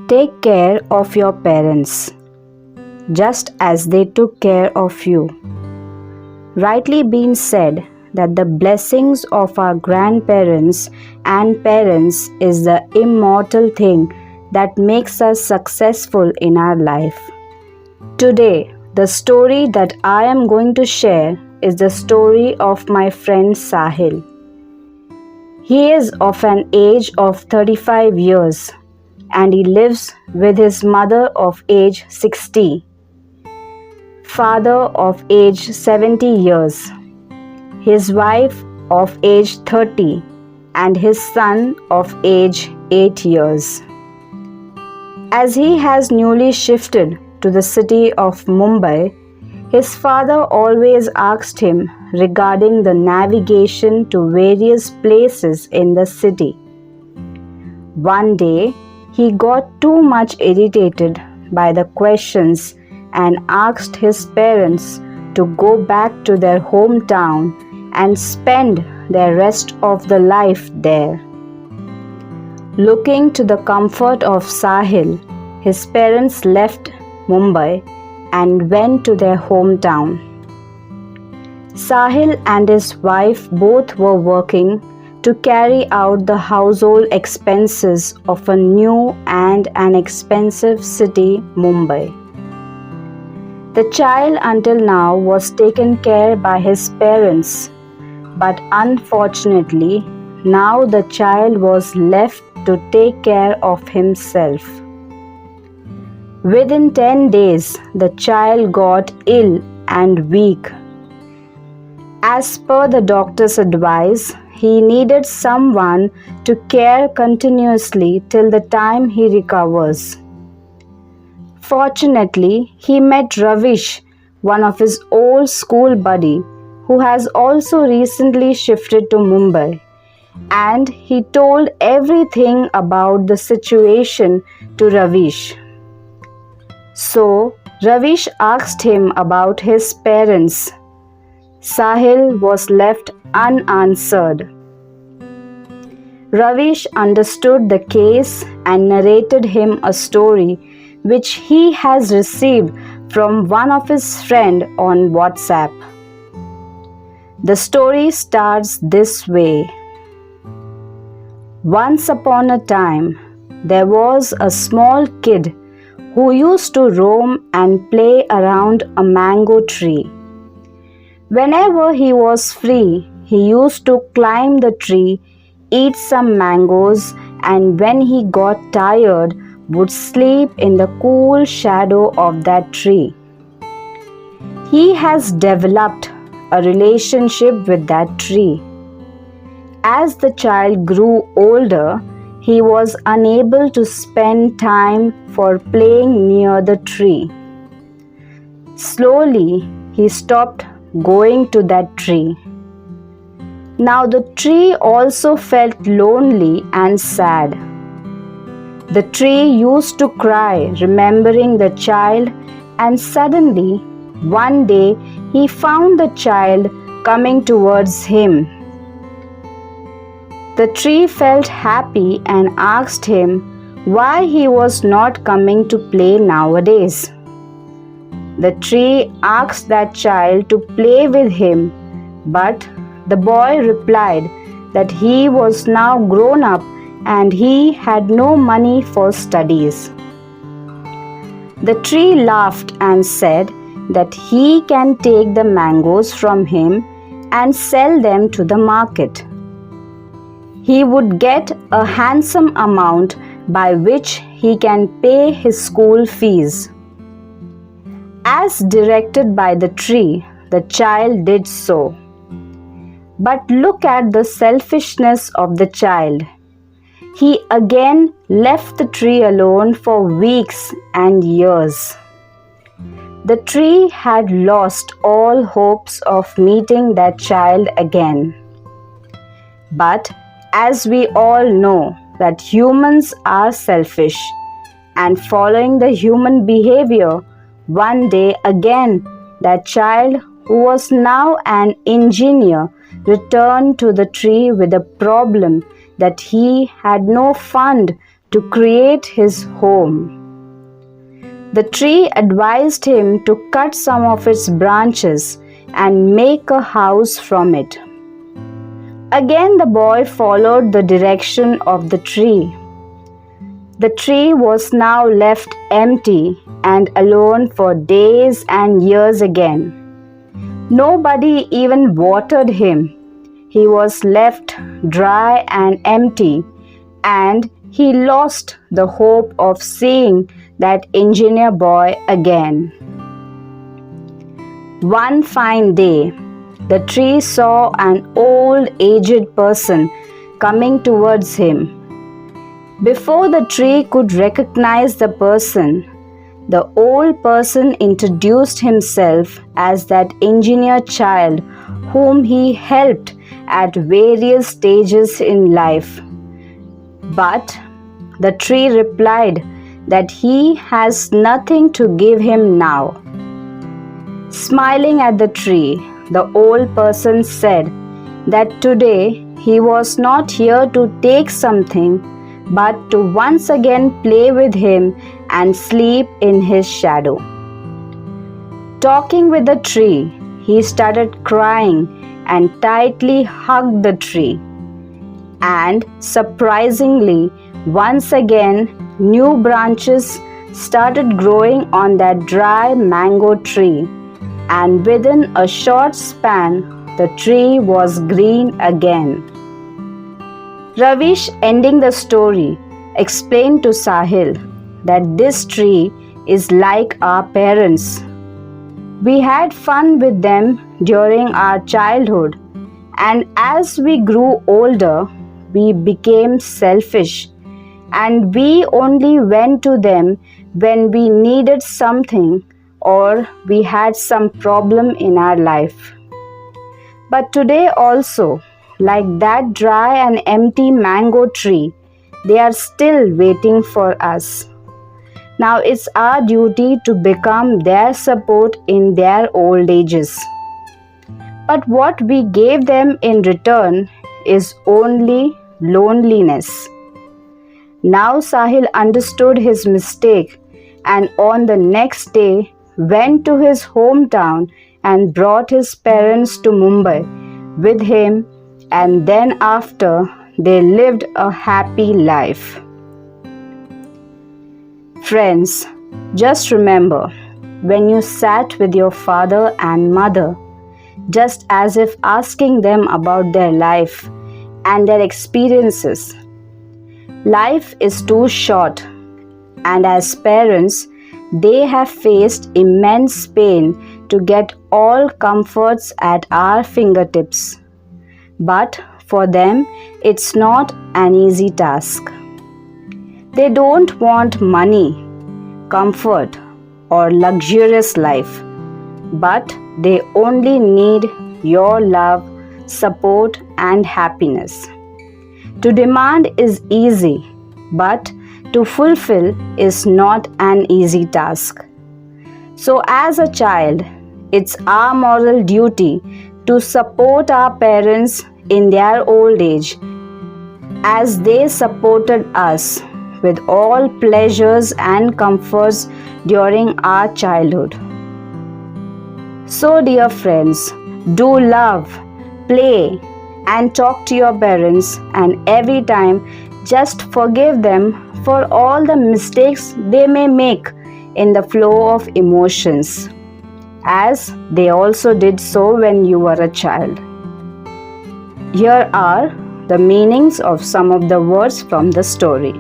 Take care of your parents, just as they took care of you. Rightly been said that the blessings of our grandparents and parents is the immortal thing that makes us successful in our life. Today, the story that I am going to share is the story of my friend Sahil. He is of an age of 35 years and he lives with his mother of age 60, father of age 70 years, his wife of age 30 and his son of age 8 years. As he has newly shifted to the city of Mumbai, his father always asked him regarding the navigation to various places in the city. One day, he got too much irritated by the questions and asked his parents to go back to their hometown and spend the rest of the life there. Looking to the comfort of Sahil, his parents left Mumbai and went to their hometown. Sahil and his wife both were working to carry out the household expenses of a new and an expensive city, Mumbai. The child until now was taken care by his parents, but unfortunately, now the child was left to take care of himself. Within 10 days, the child got ill and weak. As per the doctor's advice, he needed someone to care continuously till the time he recovers. Fortunately, he met Ravish, one of his old school buddy, who has also recently shifted to Mumbai, and he told everything about the situation to Ravish. So, Ravish asked him about his parents. Sahil was left unanswered. Ravish understood the case and narrated him a story which he has received from one of his friends on WhatsApp. The story starts this way. Once upon a time, there was a small kid who used to roam and play around a mango tree. Whenever he was free, he used to climb the tree, eat some mangoes, and when he got tired, would sleep in the cool shadow of that tree. He has developed a relationship with that tree. As the child grew older, he was unable to spend time for playing near the tree. Slowly, he stopped going to that tree. Now the tree also felt lonely and sad. The tree used to cry, remembering the child, and suddenly, one day, he found the child coming towards him. The tree felt happy and asked him why he was not coming to play nowadays. The tree asked that child to play with him, but the boy replied that he was now grown up and he had no money for studies. The tree laughed and said that he can take the mangoes from him and sell them to the market. He would get a handsome amount by which he can pay his school fees. As directed by the tree, the child did so. But look at the selfishness of the child. He again left the tree alone for weeks and years. The tree had lost all hopes of meeting that child again. But as we all know that humans are selfish, and following the human behavior, one day again that child, who was now an engineer, returned to the tree with a problem that he had no fund to create his home. The tree advised him to cut some of its branches and make a house from it. Again, the boy followed the direction of the tree. The tree was now left empty and alone for days and years again. Nobody even watered him. He was left dry and empty, and he lost the hope of seeing that engineer boy again. One fine day, the tree saw an old aged person coming towards him. Before the tree could recognize the person, the old person introduced himself as that engineer child whom he helped at various stages in life. But the tree replied that he has nothing to give him now. Smiling at the tree, the old person said that today he was not here to take something, but to once again play with him and sleep in his shadow. Talking with the tree, he started crying and tightly hugged the tree. And surprisingly, once again, new branches started growing on that dry mango tree, and within a short span, the tree was green again. Ravish, ending the story, explained to Sahil that this tree is like our parents. We had fun with them during our childhood, and as we grew older, we became selfish, and we only went to them when we needed something or we had some problem in our life. But today also, like that dry and empty mango tree, they are still waiting for us. Now it's our duty to become their support in their old ages. But what we gave them in return is only loneliness. Now Sahil understood his mistake, and on the next day went to his hometown and brought his parents to Mumbai with him, and then after they lived a happy life. Friends, just remember, when you sat with your father and mother, just as if asking them about their life and their experiences. Life is too short, and as parents, they have faced immense pain to get all comforts at our fingertips. But for them, it's not an easy task. They don't want money, comfort, or luxurious life, but they only need your love, support, and happiness. To demand is easy, but to fulfill is not an easy task. So, as a child, it's our moral duty to support our parents in their old age, as they supported us with all pleasures and comforts during our childhood. So, dear friends, do love, play, and talk to your parents, and every time just forgive them for all the mistakes they may make in the flow of emotions, as they also did so when you were a child. Here are the meanings of some of the words from the story.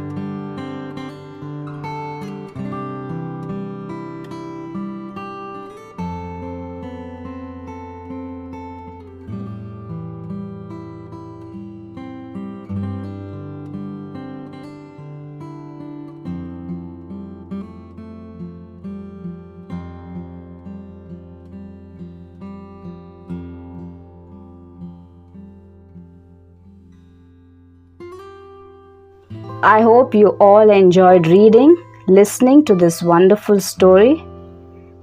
I hope you all enjoyed reading, listening to this wonderful story.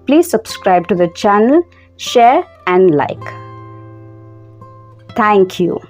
Please subscribe to the channel, share and like. Thank you.